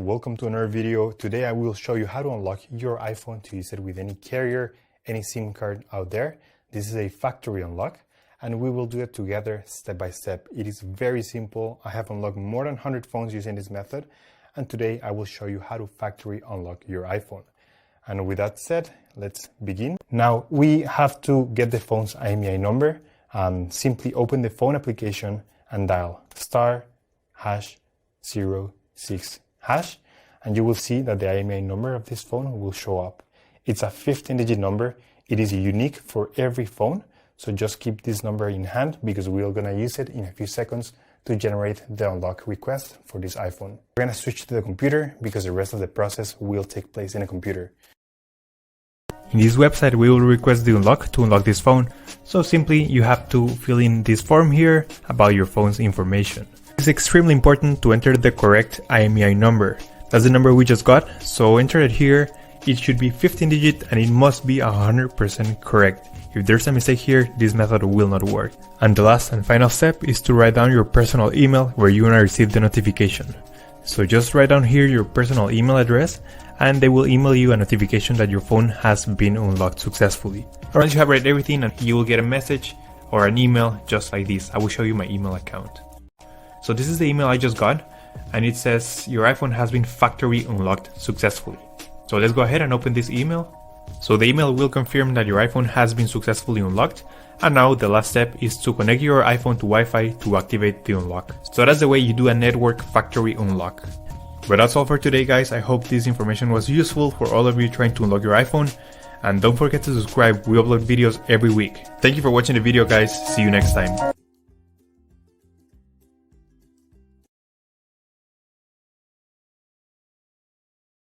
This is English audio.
Welcome to another video. Today I will show you how to unlock your iPhone to use it with any carrier, any SIM card out there. This is a factory unlock and we will do it together step by step. It is very simple. I have unlocked more than 100 phones using this method, and today I will show you how to factory unlock your iPhone. And with that said, let's begin. Now we have to get the phone's Imei number. Simply open the phone application and dial *#06#, and you will see that the Imei number of this phone will show up. It's a 15-digit number. It is unique for every phone, so just keep this number in hand because we're gonna use it in a few seconds to generate the unlock request for this iPhone. We're gonna switch to the computer because the rest of the process will take place in a computer. In this website, we will request the unlock to unlock this phone, so simply you have to fill in this form here about your phone's information. It's extremely important to enter the correct Imei number. That's the number we just got, so enter it here. It should be 15-digit and it must be 100% correct. If there's a mistake here, this method will not work. And the last and final step is to write down your personal email where you want to receive the notification. So just write down here your personal email address and they will email you a notification that your phone has been unlocked successfully. Once you have read everything, you will get a message or an email just like this. I will show you my email account. So this is the email I just got, and it says your iPhone has been factory unlocked successfully. So let's go ahead and open this email. So the email will confirm that your iPhone has been successfully unlocked, and now the last step is to connect your iPhone to Wi-Fi to activate the unlock. So that's the way you do a network factory unlock. But that's all for today, guys. I hope this information was useful for all of you trying to unlock your iPhone, and don't forget to subscribe. We upload videos every week. Thank you for watching the video, guys. See you next time.